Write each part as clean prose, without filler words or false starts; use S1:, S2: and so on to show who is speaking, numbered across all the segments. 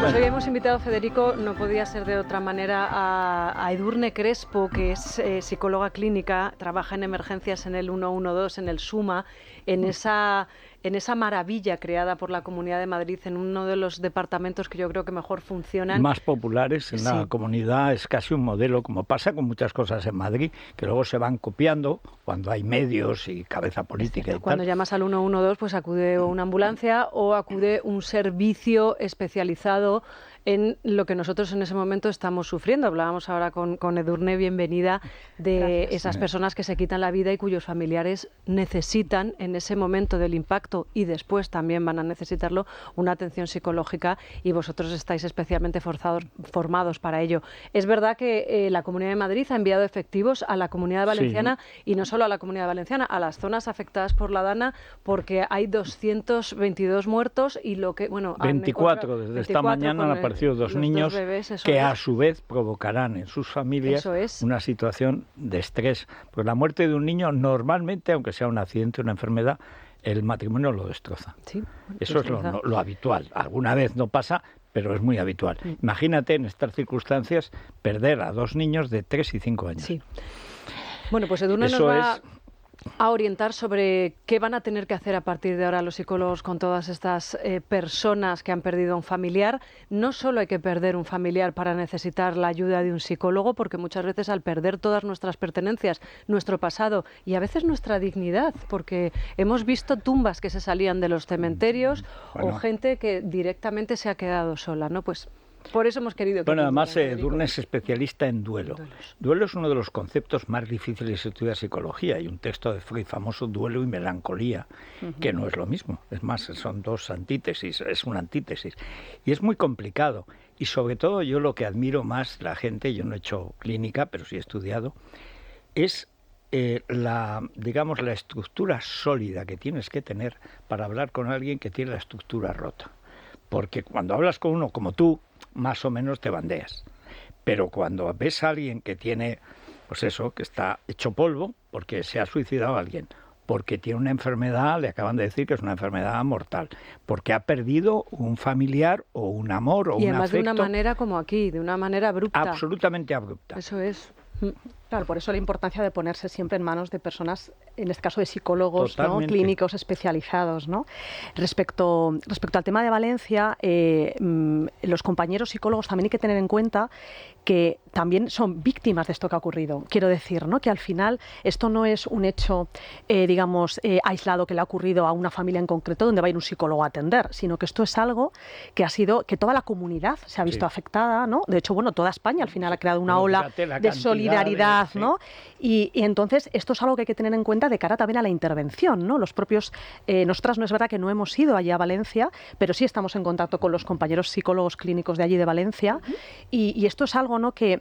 S1: Pues hoy hemos invitado, Federico, no podía ser de otra manera, a Edurne Crespo, que es psicóloga clínica, trabaja en emergencias en el 112, en el SUMA, en esa maravilla creada por la Comunidad de Madrid, en uno de los departamentos que yo creo que mejor funcionan.
S2: Más populares en la comunidad, es casi un modelo, como pasa con muchas cosas en Madrid, que luego se van copiando cuando hay medios y cabeza política y tal.
S1: Cuando llamas al 112, pues acude una ambulancia o acude un servicio especializado en lo que nosotros en ese momento estamos sufriendo. Hablábamos ahora con Edurne, bienvenida, de esas personas que se quitan la vida y cuyos familiares necesitan en ese momento del impacto y después también van a necesitarlo, una atención psicológica, y vosotros estáis especialmente formados para ello. Es verdad que la Comunidad de Madrid ha enviado efectivos a la Comunidad Valenciana y no solo a la Comunidad Valenciana, a las zonas afectadas por la Dana, porque hay 222 muertos y lo que, bueno,
S2: 24 desde esta mañana han aparecido dos niños que a su vez provocarán en sus familias una situación de estrés. Pues la muerte de un niño normalmente, aunque sea un accidente, una enfermedad, el matrimonio lo destroza. Sí, eso es lo habitual. Alguna vez no pasa, pero es muy habitual. Imagínate en estas circunstancias perder a dos niños de 3 y 5 años.
S1: Sí. Bueno, pues Edurne nos va a orientar sobre qué van a tener que hacer a partir de ahora los psicólogos con todas estas personas que han perdido a un familiar. No solo hay que perder un familiar para necesitar la ayuda de un psicólogo, porque muchas veces al perder todas nuestras pertenencias, nuestro pasado y a veces nuestra dignidad, porque hemos visto tumbas que se salían de los cementerios o gente que directamente se ha quedado sola, ¿no? Pues por eso hemos querido...
S2: además Edurne es especialista en duelo. Duelo es uno de los conceptos más difíciles de estudiar psicología. Hay un texto de Freud famoso, Duelo y Melancolía, que no es lo mismo. Es más, son dos antítesis, es una antítesis. Y es muy complicado. Y sobre todo yo lo que admiro más la gente, yo no he hecho clínica, pero sí he estudiado, es la estructura sólida que tienes que tener para hablar con alguien que tiene la estructura rota. Porque cuando hablas con uno como tú, más o menos te bandeas. Pero cuando ves a alguien que tiene, pues eso, que está hecho polvo, porque se ha suicidado a alguien, porque tiene una enfermedad, le acaban de decir que es una enfermedad mortal, porque ha perdido un familiar o un amor o un afecto.
S1: Y además de una manera como aquí, de una manera abrupta.
S2: Absolutamente abrupta.
S1: Eso es.
S3: Claro, por eso la importancia de ponerse siempre en manos de personas, en este caso de psicólogos, ¿no? Clínicos especializados, ¿no? Respecto al tema de Valencia, los compañeros psicólogos también hay que tener en cuenta que también son víctimas de esto que ha ocurrido. Quiero decir, ¿no?, que al final esto no es un hecho, aislado que le ha ocurrido a una familia en concreto donde va a ir un psicólogo a atender, sino que esto es algo que ha sido, que toda la comunidad se ha visto afectada, ¿no? De hecho, toda España al final ha creado una ola de solidaridad, ¿no? Y entonces esto es algo que hay que tener en cuenta de cara también a la intervención, ¿no? Los propios, nosotras no es verdad que no hemos ido allí a Valencia, pero sí estamos en contacto con los compañeros psicólogos clínicos de allí de Valencia, y esto es algo, ¿no?, que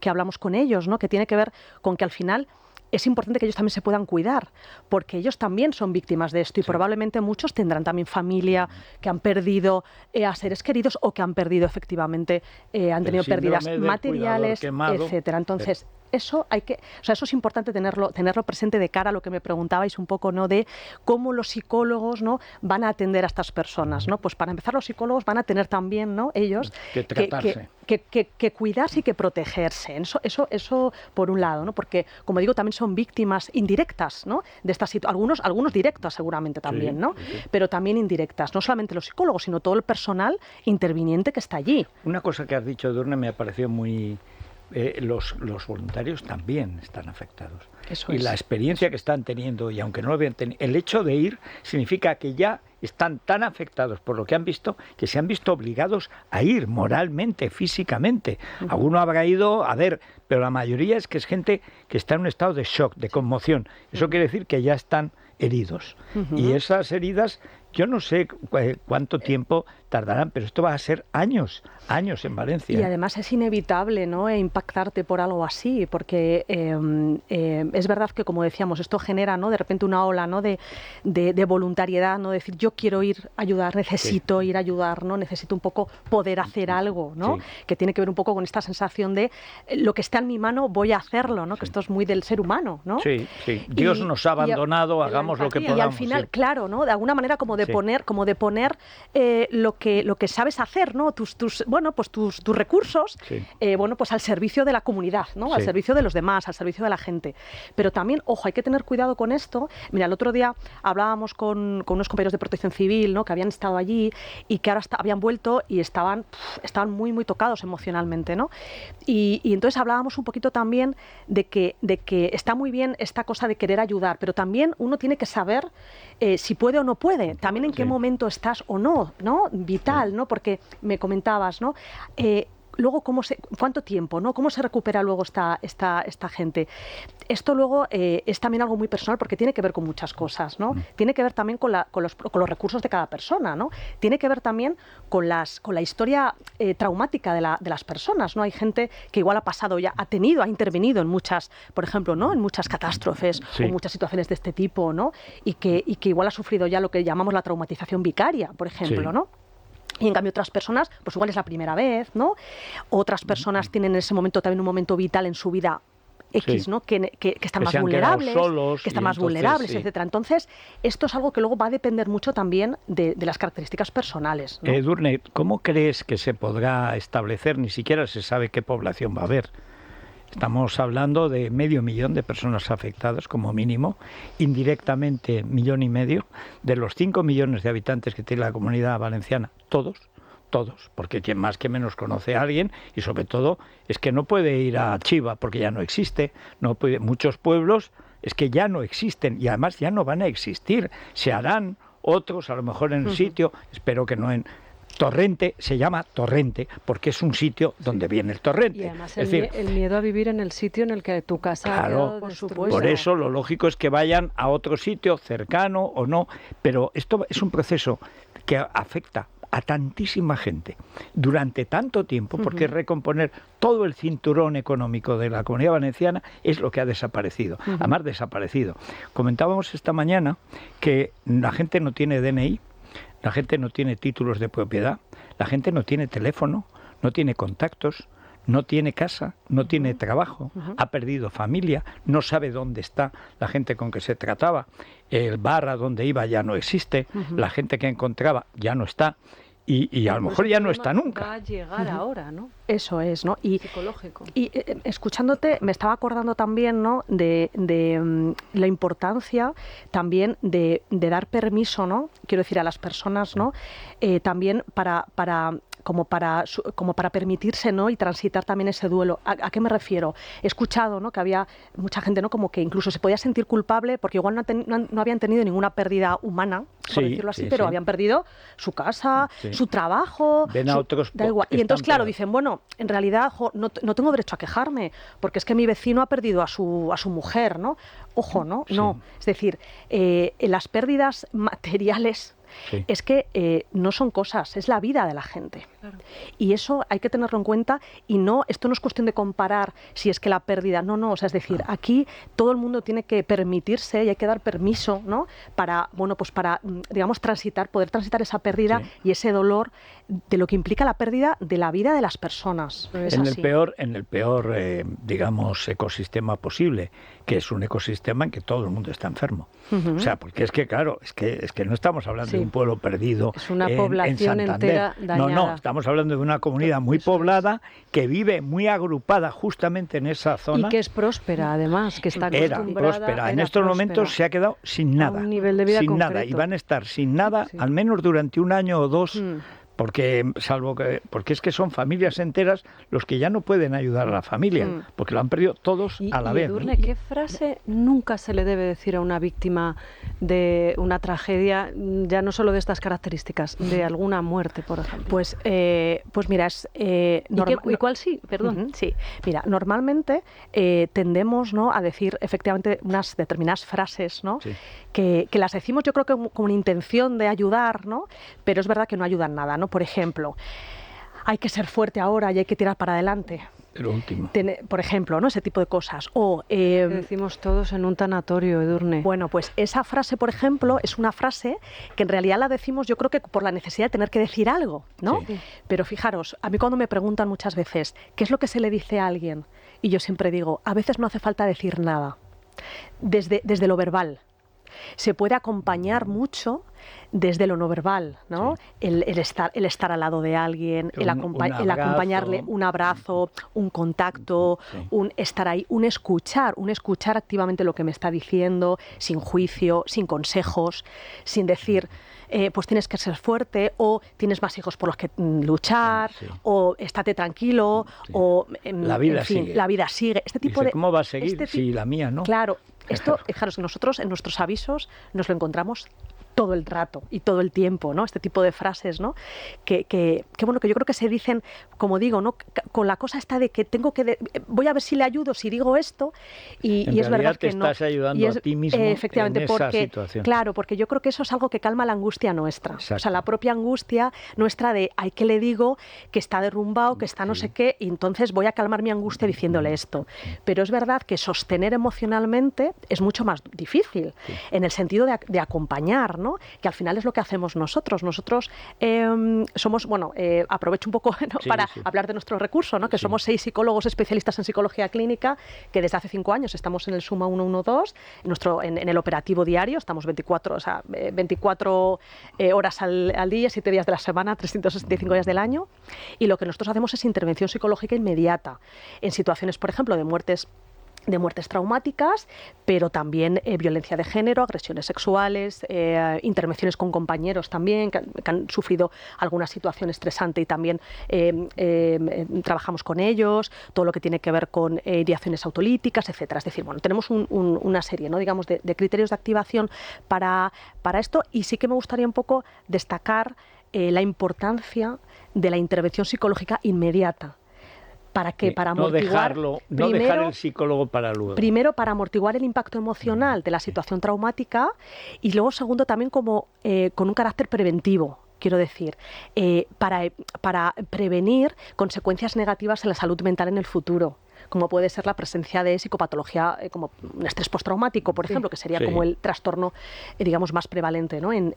S3: hablamos con ellos, ¿no?, que tiene que ver con que al final es importante que ellos también se puedan cuidar, porque ellos también son víctimas de esto y probablemente muchos tendrán también familia que han perdido a seres queridos o que han perdido efectivamente, han tenido pérdidas materiales, etcétera. Entonces, eso es importante tenerlo presente de cara a lo que me preguntabais un poco, ¿no?, de cómo los psicólogos, ¿no?, van a atender a estas personas, ¿no? Pues para empezar, los psicólogos van a tener también, ¿no?, ellos que cuidarse y que protegerse. Eso por un lado, ¿no? Porque, como digo, también son víctimas indirectas, ¿no?, de esta situación. Algunos directas seguramente también, ¿no? Pero también indirectas. No solamente los psicólogos, sino todo el personal interviniente que está allí.
S2: Una cosa que has dicho, Edurne, me ha parecido muy... los voluntarios también están afectados. Y la experiencia que están teniendo, y aunque no lo habían tenido, el hecho de ir significa que ya están tan afectados por lo que han visto que se han visto obligados a ir moralmente, físicamente. Alguno habrá ido a ver, pero la mayoría es gente que está en un estado de shock, de conmoción. Eso quiere decir que ya están heridos. Y esas heridas, yo no sé cuánto tiempo tardarán, pero esto va a ser años en Valencia.
S3: Y además es inevitable, ¿no?, impactarte por algo así, porque es verdad que, como decíamos, esto genera, ¿no?, de repente una ola, ¿no?, de voluntariedad, ¿no?, decir, yo quiero ir a ayudar, necesito ir a ayudar, ¿no?, necesito un poco poder hacer algo, ¿no?, que tiene que ver un poco con esta sensación de lo que está en mi mano voy a hacerlo, ¿no?, que esto es muy del ser humano, ¿no?
S2: Dios nos ha abandonado, hagamos lo que podamos.
S3: Y al final, claro, ¿no?, de alguna manera como de poner que sabes hacer, ¿no? Tus recursos,
S2: sí.
S3: Pues al servicio de la comunidad, ¿no?
S2: Sí.
S3: Al servicio de los demás, al servicio de la gente. Pero también, ojo, hay que tener cuidado con esto. Mira, el otro día hablábamos con unos compañeros de Protección Civil, ¿no? Que habían estado allí y que ahora habían vuelto y estaban muy, muy tocados emocionalmente, ¿no? Y entonces hablábamos un poquito también de que está muy bien esta cosa de querer ayudar, pero también uno tiene que saber si puede o no puede, también en qué momento estás o no, ¿no? Vital, ¿no? Porque me comentabas, ¿no? Luego, ¿cuánto tiempo, ¿no? ¿Cómo se recupera luego esta gente? Esto luego es también algo muy personal porque tiene que ver con muchas cosas, ¿no? Tiene que ver también con los recursos de cada persona, ¿no? Tiene que ver también con la historia traumática de las personas, ¿no? Hay gente que igual ha intervenido en muchas, por ejemplo, ¿no? En muchas catástrofes
S2: sí.
S3: o muchas situaciones de este tipo, ¿no? Y que igual ha sufrido ya lo que llamamos la traumatización vicaria, por ejemplo,
S2: sí.
S3: ¿no? Y en cambio otras personas, pues igual es la primera vez, ¿no? Otras personas tienen en ese momento también un momento vital en su vida X,
S2: sí.
S3: ¿no? Que están más
S2: se han
S3: vulnerables,
S2: solos,
S3: que están más vulnerables,
S2: sí.
S3: etcétera. Entonces, esto es algo que luego va a depender mucho también de las características personales, ¿no?
S2: Edurne, ¿cómo crees que se podrá establecer? Ni siquiera se sabe qué población va a haber. Estamos hablando de 500.000 de personas afectadas como mínimo, indirectamente 1,5 millones, de los 5 millones de habitantes que tiene la Comunidad Valenciana, todos, porque quien más que menos conoce a alguien y sobre todo es que no puede ir a Chiva porque ya no existe, muchos pueblos es que ya no existen y además ya no van a existir, se harán otros a lo mejor en el sitio, espero que no en... Torrente se llama Torrente porque es un sitio donde viene el torrente.
S1: Y además
S2: es decir,
S1: el miedo a vivir en el sitio en el que tu casa ha quedado
S3: por
S1: destruida.
S3: supuesto.
S2: por eso lo lógico es que vayan a otro sitio cercano o no, pero esto es un proceso que afecta a tantísima gente durante tanto tiempo, porque recomponer todo el cinturón económico de la Comunidad Valenciana es lo que ha desaparecido, además desaparecido. Comentábamos esta mañana que la gente no tiene DNI, la gente no tiene títulos de propiedad, la gente no tiene teléfono, no tiene contactos, no tiene casa, no tiene trabajo, ha perdido familia, no sabe dónde está la gente con que se trataba, el bar a donde iba ya no existe, la gente que encontraba ya no está y a lo mejor ya no está nunca.
S1: Va a llegar ahora, ¿no?
S3: Eso es, ¿no? Y
S1: psicológico.
S3: Y escuchándote me estaba acordando también, ¿no? de la importancia también de dar permiso, ¿no? Quiero decir, a las personas, ¿no? También para permitirse, ¿no? Y transitar también ese duelo. ¿A qué me refiero? He escuchado, ¿no? Que había mucha gente, ¿no? Como que incluso se podía sentir culpable porque igual no habían tenido ninguna pérdida humana, por decirlo así, pero habían perdido su casa, su trabajo,
S2: ven a otros
S3: da igual. Y entonces, claro, dicen, bueno, en realidad no tengo derecho a quejarme porque es que mi vecino ha perdido a su mujer, ¿no? Ojo, ¿no?
S2: Sí.
S3: No. Es decir, las pérdidas materiales es que no son cosas, es la vida de la gente.
S1: Claro.
S3: Y eso hay que tenerlo en cuenta y esto no es cuestión de comparar si es que la pérdida, no, o sea, es decir, aquí todo el mundo tiene que permitirse y hay que dar permiso, ¿no? Para, digamos, poder transitar esa pérdida y ese dolor de lo que implica la pérdida de la vida de las personas.
S2: En el peor, digamos, ecosistema posible, que es un ecosistema en que todo el mundo está enfermo. O sea, porque es que, claro, es que no estamos hablando de un pueblo perdido.
S1: Es una
S2: en
S1: población entera dañada.
S2: No, estamos hablando de una comunidad muy poblada que vive muy agrupada justamente en esa zona.
S1: Y que es próspera, además, que está acostumbrada.
S2: Próspera. En estos momentos se ha quedado sin nada.
S1: A un nivel de vida
S2: sin
S1: concreto.
S2: nada. Y van a estar sin nada, al menos durante 1 año o 2. Porque es que son familias enteras los que ya no pueden ayudar a la familia, porque lo han perdido todos a la vez.
S1: Edurne, ¿qué frase nunca se le debe decir a una víctima de una tragedia, ya no solo de estas características, de alguna muerte, por ejemplo?
S3: Pues mira, es...
S1: ¿Y cuál sí? Perdón.
S3: Sí, mira, normalmente tendemos, ¿no? a decir efectivamente unas determinadas frases, ¿no?
S2: Sí.
S3: Que las decimos yo creo que con una intención de ayudar, ¿no? Pero es verdad que no ayudan nada, ¿no? Por ejemplo, hay que ser fuerte ahora y hay que tirar para adelante.
S2: Lo último.
S3: Por ejemplo, ¿no? Ese tipo de cosas. O
S1: que decimos todos en un tanatorio, Edurne.
S3: Bueno, pues esa frase, por ejemplo, es una frase que en realidad la decimos yo creo que por la necesidad de tener que decir algo, ¿no?
S2: Sí.
S3: Pero fijaros, a mí cuando me preguntan muchas veces ¿qué es lo que se le dice a alguien? Y yo siempre digo, a veces no hace falta decir nada. Desde lo verbal. Se puede acompañar mucho desde lo no verbal, ¿no?
S2: Sí.
S3: El estar al lado de alguien, el acompañarle, un abrazo, un contacto,
S2: sí.
S3: un estar ahí, un escuchar activamente lo que me está diciendo, sin juicio, sin consejos, sin decir, pues tienes que ser fuerte, o tienes más hijos por los que luchar,
S2: sí.
S3: o estate tranquilo,
S2: Sí.
S3: o
S2: la vida sigue.
S3: La vida sigue. Este tipo
S2: Dice, ¿cómo va a seguir si la mía no?
S3: Claro, esto, fijaros, nosotros en nuestros avisos nos lo encontramos todo el rato y todo el tiempo, ¿no? Este tipo de frases, ¿no? Que bueno, que yo creo que se dicen, como digo, ¿no? Con la cosa esta de que voy a ver si le ayudo si digo esto, y es verdad que no.
S2: Estás ayudando a ti mismo
S3: efectivamente,
S2: en
S3: porque,
S2: esa situación.
S3: Claro, porque yo creo que eso es algo que calma la angustia nuestra.
S2: Exacto.
S3: O sea, la propia angustia nuestra de, ay, ¿qué le digo? Que está derrumbado, que está no sé qué, y entonces voy a calmar mi angustia diciéndole esto. Pero es verdad que sostener emocionalmente es mucho más difícil, en el sentido de acompañar, ¿no? Que al final es lo que hacemos nosotros. Nosotros somos, bueno, aprovecho un poco, ¿no? Para hablar de nuestro recurso, ¿no? Que somos 6 psicólogos especialistas en psicología clínica, que desde hace 5 años estamos en el Suma 112, en el operativo diario, estamos 24 horas al día, 7 días de la semana, 365 días del año, y lo que nosotros hacemos es intervención psicológica inmediata en situaciones, por ejemplo, de muertes traumáticas, pero también violencia de género, agresiones sexuales, intervenciones con compañeros también que han sufrido alguna situación estresante, y también trabajamos con ellos, todo lo que tiene que ver con ideaciones autolíticas, etcétera. Es decir, bueno, tenemos una serie, ¿no? Digamos, de criterios de activación para esto, y sí que me gustaría un poco destacar la importancia de la intervención psicológica inmediata. ¿Para qué? Para amortiguar...
S2: No dejar el psicólogo para luego.
S3: Primero, para amortiguar el impacto emocional de la situación traumática, y luego, segundo, también como con un carácter preventivo. Quiero decir, para prevenir consecuencias negativas en la salud mental en el futuro, como puede ser la presencia de psicopatología, como un estrés postraumático, por ejemplo, que sería como el trastorno, digamos, más prevalente, ¿no? en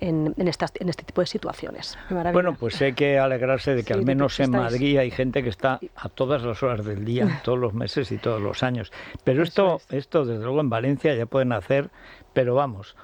S3: este tipo de situaciones.
S2: Bueno, pues hay que alegrarse de que al menos en Madrid hay gente que está a todas las horas del día, todos los meses y todos los años. Pero esto desde luego, en Valencia ya pueden hacer, pero vamos,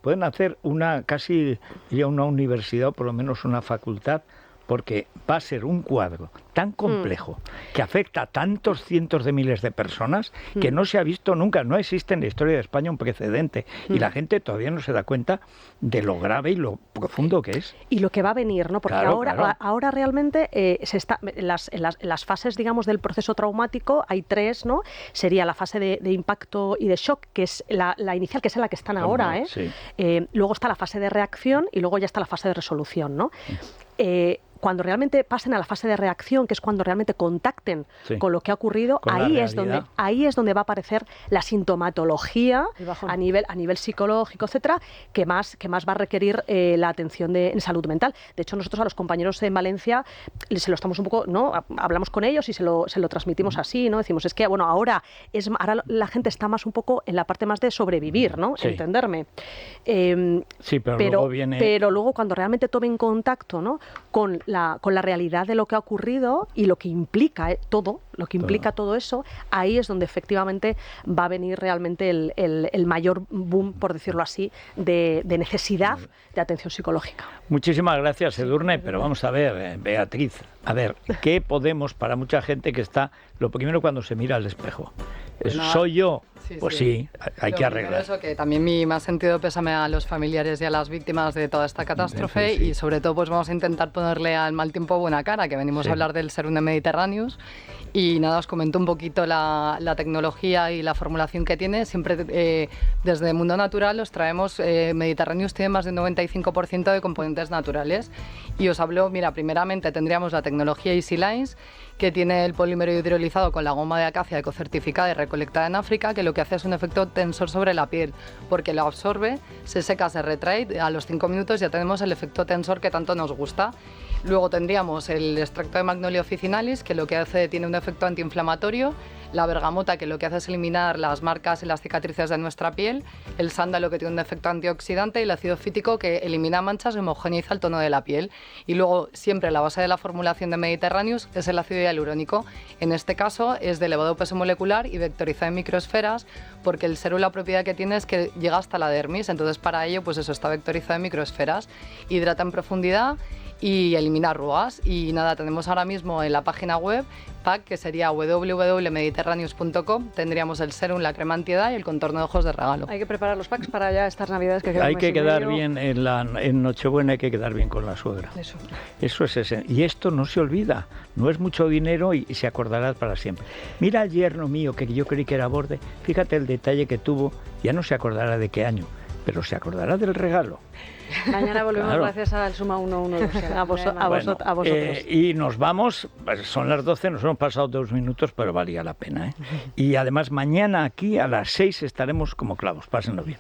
S2: pueden hacer casi diría una universidad, o por lo menos una facultad, porque va a ser un cuadro tan complejo que afecta a tantos cientos de miles de personas que no se ha visto nunca. No existe en la historia de España un precedente, y la gente todavía no se da cuenta de lo grave y lo profundo que es.
S3: Y lo que va a venir, ¿no? Porque ahora realmente en las fases, digamos, del proceso traumático hay 3, ¿no? Sería la fase de impacto y de shock, que es la inicial, que es en la que están ahora, ¿eh?
S2: Sí.
S3: Luego está la fase de reacción, y luego ya está la fase de resolución, ¿no? Cuando realmente pasen a la fase de reacción, que es cuando realmente contacten con lo que ha ocurrido, ahí es donde va a aparecer la sintomatología a nivel psicológico, etcétera, que más va a requerir la atención en salud mental. De hecho, nosotros a los compañeros en Valencia se lo estamos un poco, ¿no? Hablamos con ellos y se lo transmitimos así, ¿no? Decimos, es que bueno, ahora la gente está más un poco en la parte más de sobrevivir, ¿no?
S2: Sí.
S3: Entenderme.
S2: Pero
S3: luego cuando realmente tomen contacto, ¿no? con la realidad de lo que ha ocurrido y lo que implica todo eso, ahí es donde efectivamente va a venir realmente el mayor boom, por decirlo así, de necesidad de atención psicológica.
S2: Muchísimas gracias, Edurne, pero vamos a ver, Beatriz, ¿qué podemos, para mucha gente que está, lo primero cuando se mira al espejo? ¿Soy yo? Pues sí, hay que arreglar.
S4: Eso, que también mi más sentido pésame a los familiares y a las víctimas de toda esta catástrofe, y sobre todo pues vamos a intentar ponerle al mal tiempo buena cara, que venimos a hablar del Serum de Mediterráneos. Y nada, os comento un poquito la tecnología y la formulación que tiene. Siempre desde Mundo Natural os traemos, Mediterráneos tiene más de un 95% de componentes naturales. Y os hablo, mira, primeramente tendríamos la tecnología Easy Lines, que tiene el polímero hidrolizado con la goma de acacia ecocertificada y recolectada en África, que lo que hace es un efecto tensor sobre la piel, porque lo absorbe, se seca, se retrae, a los 5 minutos ya tenemos el efecto tensor que tanto nos gusta. Luego tendríamos el extracto de Magnolia officinalis, que lo que hace tiene un efecto efecto antiinflamatorio, la bergamota, que lo que hace es eliminar las marcas y las cicatrices de nuestra piel, el sándalo, que tiene un efecto antioxidante, y el ácido fítico, que elimina manchas y homogeneiza el tono de la piel. Y luego, siempre la base de la formulación de Mediterraneous es el ácido hialurónico. En este caso es de elevado peso molecular y vectorizado en microesferas, porque el serum, la propiedad que tiene es que llega hasta la dermis, entonces para ello pues eso, está vectorizado en microesferas, hidrata en profundidad y elimina arrugas. Y nada, tenemos ahora mismo en la página web pack, que sería www.mediterraneous.com. tendríamos el serum, la crema antiedad y el contorno de ojos de regalo.
S1: Hay que preparar los packs para ya estas navidades que quedan.
S2: Hay que quedar bien en Nochebuena, hay que quedar bien con la suegra. Eso es ese. Y esto no se olvida, no es mucho dinero y se acordará para siempre. Mira al yerno mío, que yo creí que era borde, fíjate el detalle que tuvo, ya no se acordará de qué año, pero se acordará del regalo.
S1: Mañana volvemos, claro, gracias al Suma 112.
S3: A vosotros.
S2: Y nos vamos, son las 12, nos hemos pasado 2 minutos, pero valía la pena, ¿eh? Y además mañana aquí a las 6 estaremos como clavos. Pásenlo bien.